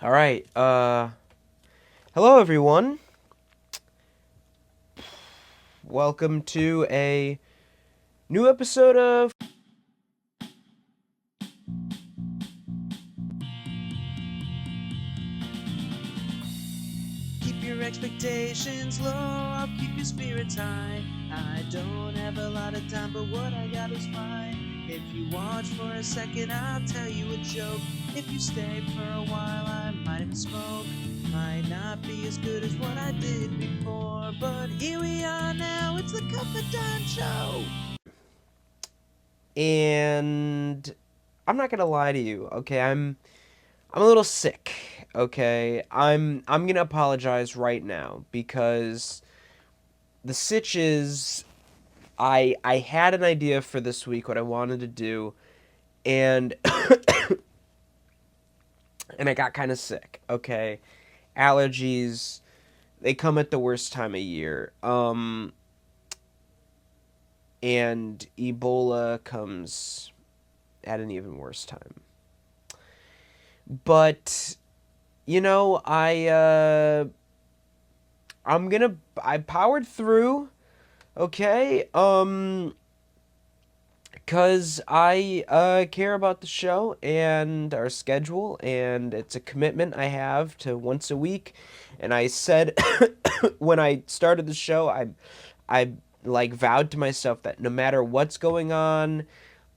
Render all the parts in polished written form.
All right. Hello everyone. Welcome to a new episode of Keep your expectations low, I'll keep your spirits high. I don't have a lot of time, but what I got is fine. If you watch for a second, I'll tell you a joke. If you stay for a while, I might even smoke. Might not be as good as what I did before, but here we are now, it's the Cup of Don Show. and I'm not going to lie to you. Okay, I'm a little sick. Okay? I'm going to apologize right now because the sitch is I had an idea for this week what I wanted to do and and I got kind of sick. Okay? Allergies, they come at the worst time of year. And Ebola comes at an even worse time. But I powered through, okay? Cuz I care about the show and our schedule, and it's a commitment I have to once a week. And I said when I started the show, I like vowed to myself that no matter what's going on,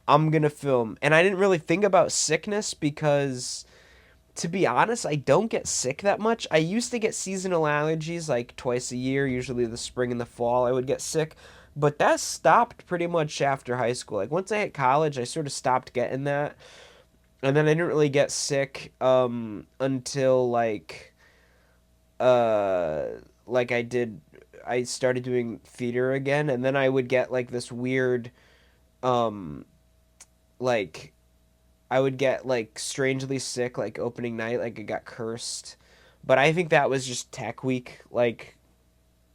I'm gonna film. And I didn't really think about sickness because, to be honest, I don't get sick that much. I used to get seasonal allergies like twice a year, usually the spring and the fall. I would get sick, but that stopped pretty much after high school. Like once I hit college, I sort of stopped getting that, and then I didn't really get sick until uh like I did. I started doing theater again, and then I would get like this weird um like I would get like strangely sick like opening night, like I got cursed. But I think that was just tech week. Like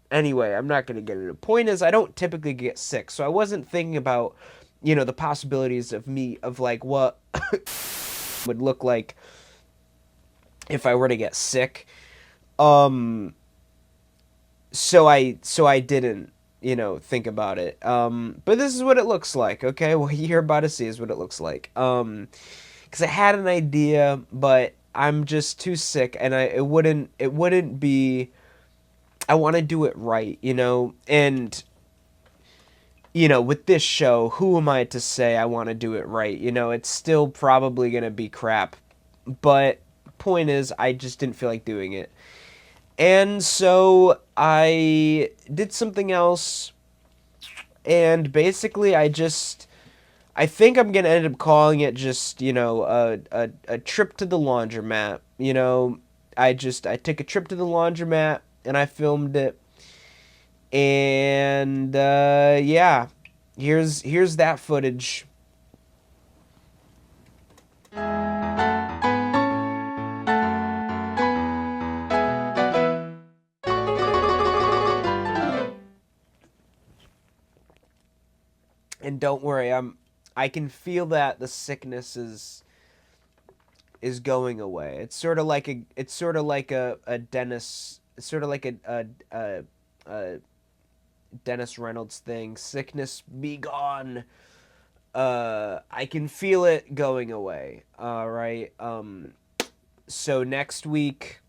anyway, I'm not gonna get into it. Point is I don't typically get sick, so I wasn't thinking about, the possibilities of me of like what would look like if I were to get sick. Um so I didn't, think about it. But this is what it looks like, okay? What you're about to see is what it looks like. Because I had an idea, but I'm just too sick, and it wouldn't be. I want to do it right, and with this show, who am I to say I want to do it right? It's still probably gonna be crap, but point is, I just didn't feel like doing it, and so I did something else, and basically, I think I'm gonna end up calling it just, a trip to the laundromat. I took a trip to the laundromat and I filmed it, and yeah, here's that footage. And don't worry, I can feel that the sickness is going away. It's sort of like a Dennis. It's sort of like a Dennis Reynolds thing. Sickness be gone. I can feel it going away. All right. So next week,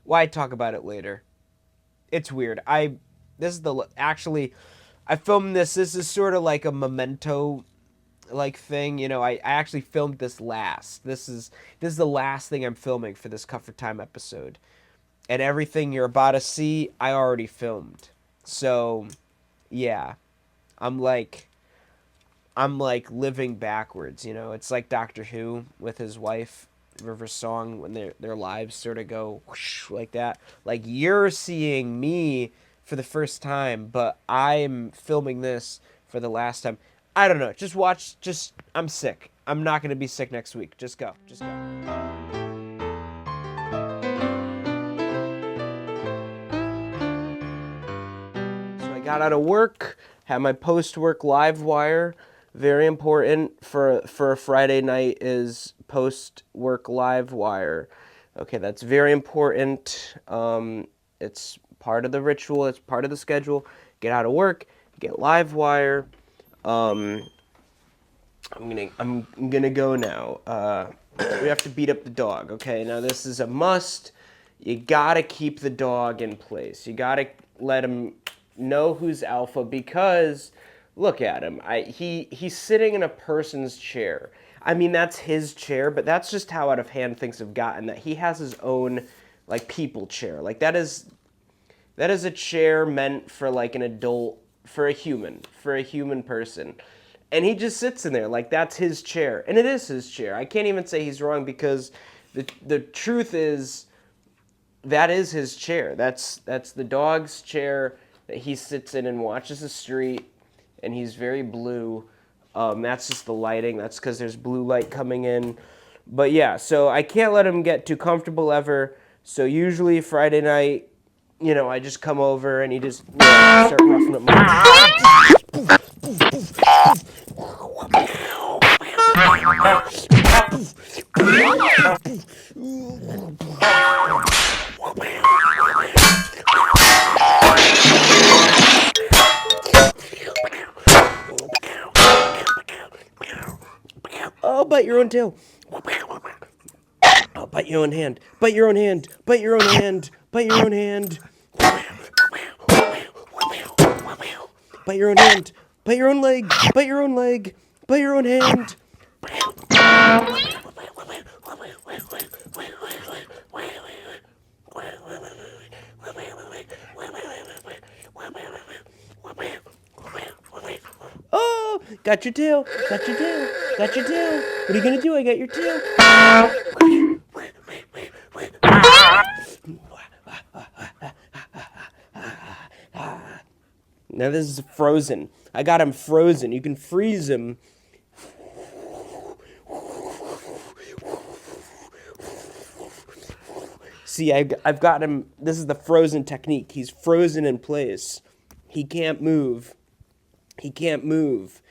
why talk about it later? It's weird. This is the actually, I filmed this. This is sort of like a memento like thing. I actually filmed this last. This is the last thing I'm filming for this Comfort Time episode, and everything you're about to see, I already filmed. So, yeah, I'm like I'm like living backwards. It's like Doctor Who with his wife River Song when their lives sort of go whoosh, like that. Like you're seeing me for the first time, but I'm filming this for the last time. I don't know. Just watch. Just I'm sick. I'm not gonna be sick next week. Just go. Just go. So I got out of work, had my post work live wire, very important for a Friday night is post-work live wire. Okay, that's very important. It's part of the ritual. It's part of the schedule. Get out of work, get live wire. I'm gonna go now. We have to beat up the dog. Okay, now this is a must. You gotta keep the dog in place. You gotta let him know who's alpha, because look at him. He's sitting in a person's chair. I mean, that's his chair, but that's just how out of hand things have gotten. That he has his own like people chair. Like that is a chair meant for like an adult, for a human person. And he just sits in there like that's his chair. And it is his chair. I can't even say he's wrong, because the truth is that is his chair. That's the dog's chair that he sits in and watches the street, and he's very blue. That's just the lighting. That's because there's blue light coming in. But yeah, so I can't let him get too comfortable ever. So usually Friday night, I just come over and he just start roughing up my... Oh, bite your own tail. Oh, bite your own hand. Bite your own hand. Bite your own hand. Bite your own hand. Bite your own hand. Bite your own leg. Bite your own leg. Bite your own hand. Oh, got your tail. Got your tail. Got your tail. What are you gonna do? I got your tail. Now this is frozen. I got him frozen. You can freeze him. See, I've got him. This is the frozen technique. He's frozen in place. He can't move. He can't move.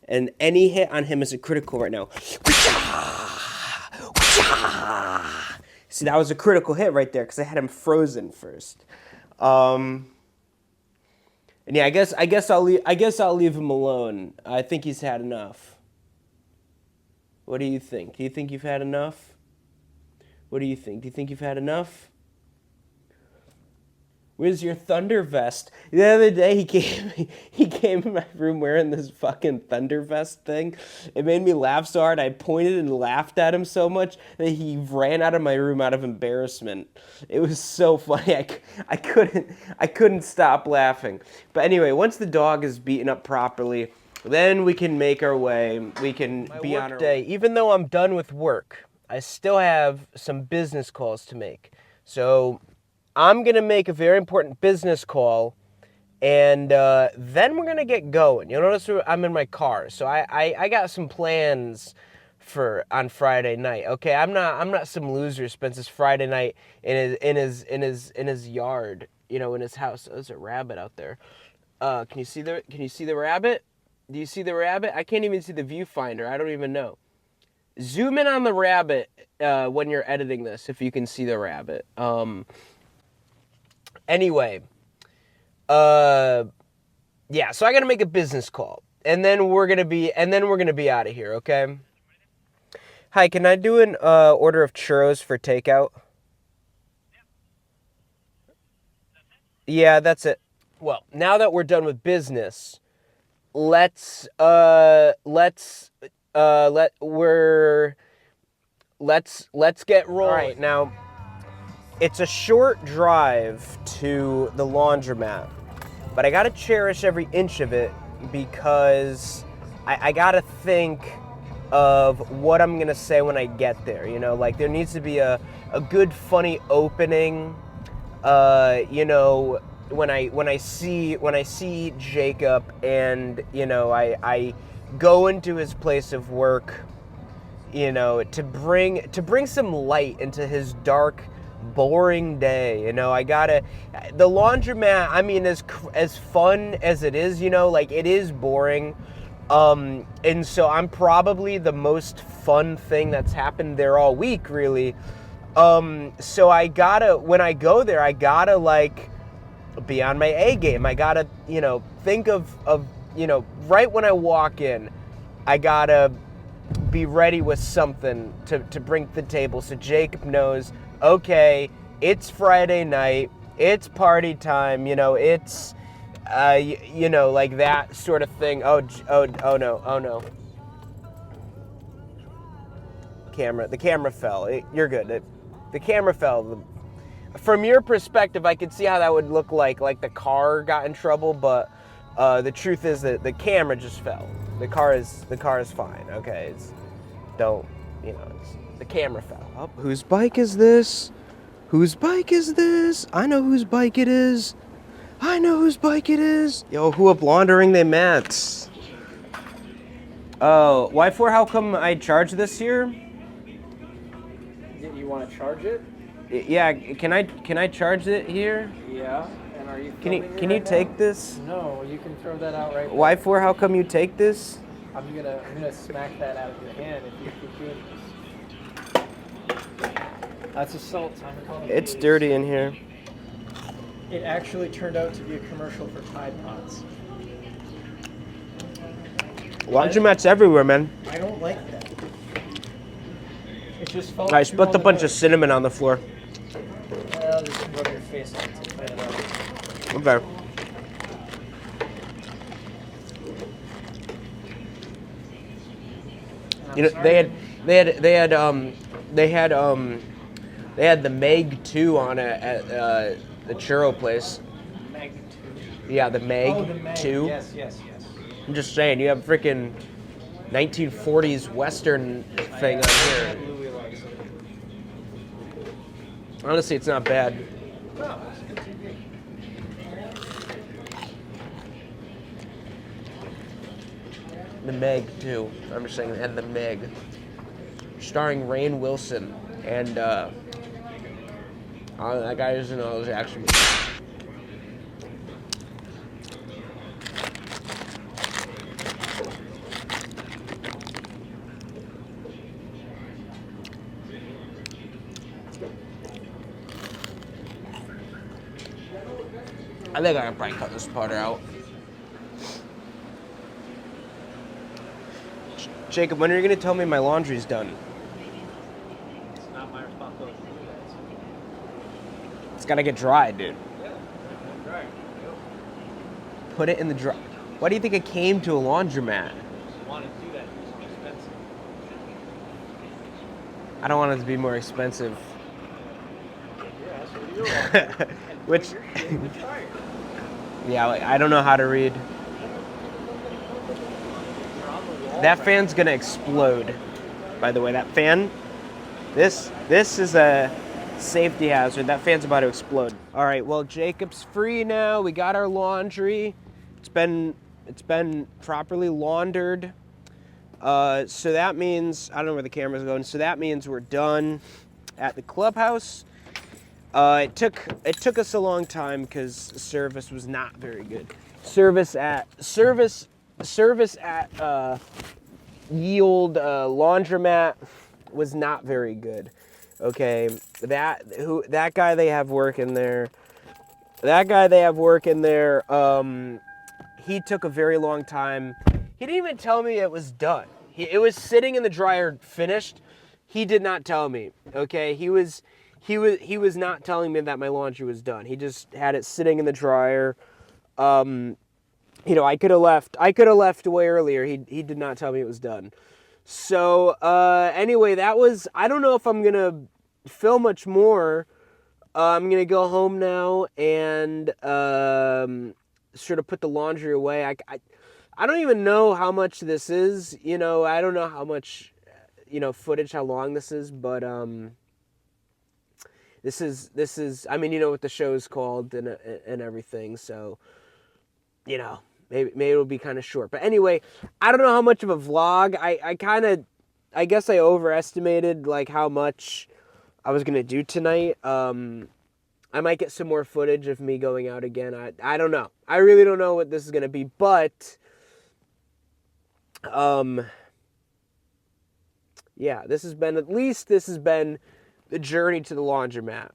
And any hit on him is a critical right now. See, that was a critical hit right there because I had him frozen first. And yeah, I guess I'll leave him alone. I think he's had enough. What do you think? Do you think you've had enough? What do you think? Do you think you've had enough? Where's your thunder vest? The other day he came in my room wearing this fucking thunder vest thing. It made me laugh so hard. I pointed and laughed at him so much that he ran out of my room out of embarrassment. It was so funny. I couldn't stop laughing. But anyway, once the dog is beaten up properly, then we can make our way. We can be on our day. Even though I'm done with work, I still have some business calls to make. So I'm going to make a very important business call, and then we're going to get going. You'll notice I'm in my car, so I got some plans for on Friday night. Okay, I'm not some loser who spends his Friday night in his yard, in his house. Oh, there's a rabbit out there. Can you see the rabbit? Do you see the rabbit? I can't even see the viewfinder. I don't even know. Zoom in on the rabbit when you're editing this, if you can see the rabbit. Anyway, yeah, so I gotta make a business call, and then we're gonna be out of here, okay? Hi, can I do an order of churros for takeout? Yeah, that's it. Well, now that we're done with business, let's get rolling. All right, now it's a short drive to the laundromat, but I gotta cherish every inch of it because I gotta think of what I'm gonna say when I get there. Like there needs to be a good, funny opening. When I see Jacob and I go into his place of work, to bring some light into his dark, boring day. The laundromat, I mean, as fun as it is, like it is boring, And so I'm probably the most fun thing that's happened there all week, really. So when I go there, I gotta like be on my A game. I gotta, think of, right when I walk in, I gotta be ready with something to bring to the table so Jacob knows, okay, it's Friday night, it's party time, it's, like that sort of thing. Oh no. The camera fell. You're good. The camera fell. From your perspective, I could see how that would look like the car got in trouble, but the truth is that the camera just fell. The car is fine. Okay, the camera fell. Oh, whose bike is this? Whose bike is this? I know whose bike it is. Yo, who up laundering they mats? Oh, Y4, how come I charge this here? You want to charge it? Yeah, can I charge it here? Yeah. And are you? Can you take this? No, you can throw that out right. Y4, how come you take this? I'm gonna smack that out of your hand if you keep doing this. That's assault. Time to call the It's police. dirty in here. It actually turned out to be a commercial for Tide Pods. Laundromats everywhere, man. I don't like that. It just felt. I split a bunch of cinnamon on the floor. Well, just rub your face on it to clean it up. Okay. I'm sorry. They had the Meg 2 on it at the churro place. Meg 2. Yeah, the Meg, Oh, the Meg. 2. Yes. I'm just saying, you have freaking 1940s Western thing on here. Louis likes it. Honestly, it's not bad. No, it's good TV. The Meg, too. I'm just saying, and the Meg. Starring Rainn Wilson. And, that guy doesn't know his action movies. I think I can probably cut this part out. Jacob, when are you going to tell me my laundry's done? It's not my responsibility to do that. It's got to get dry, dude. Yeah, right. Put it in the dry. Why do you think I came to a laundromat? You want to do that? It's more expensive. I don't want it to be more expensive. Yeah, so do your Which, try it. yeah, like, I don't know how to read. You're on the wall. That fan's gonna explode. By the way, that fan, this is a safety hazard. That fan's about to explode. All right, well, Jacob's free now. We got our laundry. It's been properly laundered. So that means, I don't know where the camera's going. So that means we're done at the clubhouse. It took us a long time because service was not very good. Service at Yield Laundromat was not very good. Okay, that guy they have working there. He took a very long time. He didn't even tell me it was done. It was sitting in the dryer finished. He did not tell me. Okay, he was not telling me that my laundry was done. He just had it sitting in the dryer. I could have left way earlier. He did not tell me it was done. So anyway, I don't know if I'm gonna film much more. I'm gonna go home now and sort of put the laundry away. I don't even know how much this is. I don't know how much footage, how long this is, but this is. I mean, you know what the show's called and everything. So maybe it'll be kind of short. But anyway, I don't know how much of a vlog. I guess I overestimated like how much I was gonna do tonight. I might get some more footage of me going out again. I don't know. I really don't know what this is gonna be, but Yeah, this has been the journey to the laundromat.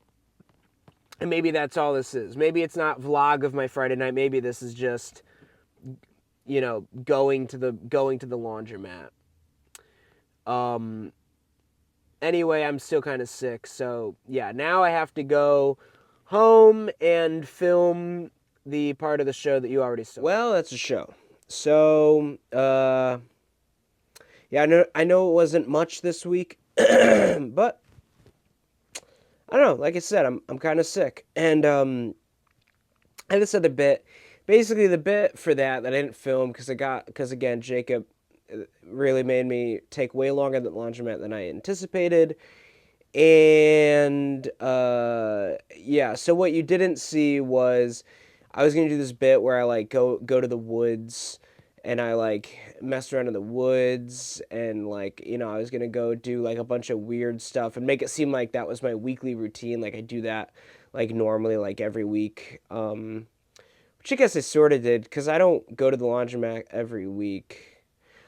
And maybe that's all this is. Maybe it's not vlog of my Friday night. Maybe this is just, going to the laundromat. Anyway, I'm still kind of sick, so yeah, now I have to go home and film the part of the show that you already saw. Well, that's a show. So, yeah, I know it wasn't much this week, but I don't know. Like I said, I'm kind of sick, and I had this other bit. Basically, the bit for that I didn't film because again, Jacob really made me take way longer at the laundromat than I anticipated. And yeah, so what you didn't see was I was gonna do this bit where I like go to the woods and I like mess around in the woods and like I was gonna go do like a bunch of weird stuff and make it seem like that was my weekly routine. Like I do that like normally like every week. Which I guess I sort of did because I don't go to the laundromat every week.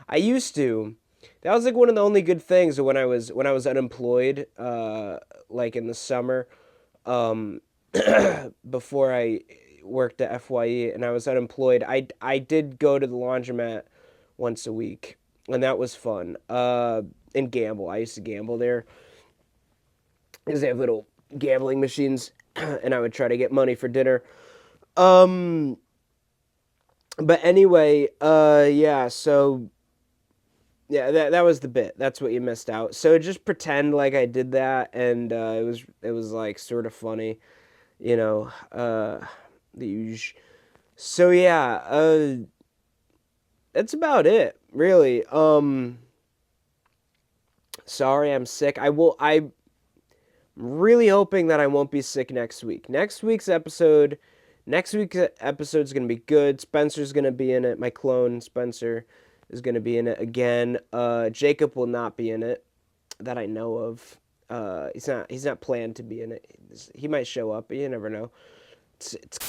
I used to. That was like one of the only good things when I was unemployed, like in the summer, um, before I worked at FYE and I was unemployed. I did go to the laundromat once a week, and that was fun. And gamble. I used to gamble there because they have little gambling machines, and I would try to get money for dinner. But anyway, yeah. So yeah, that was the bit. That's what you missed out. So just pretend like I did that, and it was like sort of funny, the usual. So yeah, that's about it, really. Sorry, I'm sick. I'm really hoping that I won't be sick next week. Next week's episode is gonna be good. Spencer's gonna be in it. My clone Spencer is going to be in it again. Jacob will not be in it that I know of. He's not planned to be in it. He might show up, but you never know. It's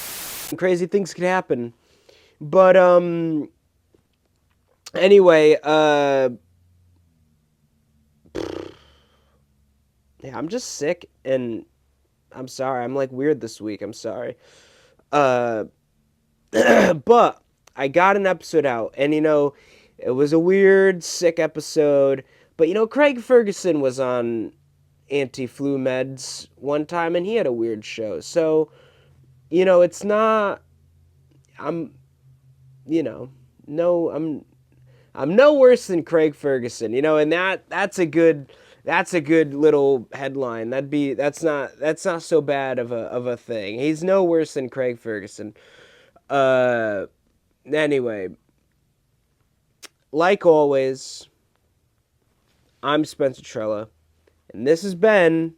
crazy things could happen. But anyway, yeah, I'm just sick and I'm sorry. I'm like weird this week. I'm sorry. But I got an episode out, and it was a weird, sick episode. But Craig Ferguson was on anti-flu meds one time, and he had a weird show. So, it's not. I'm, no, I'm no worse than Craig Ferguson. And that's a good little headline. That's not so bad of a thing. He's no worse than Craig Ferguson. Anyway, like always, I'm Spencer Trella, and this has been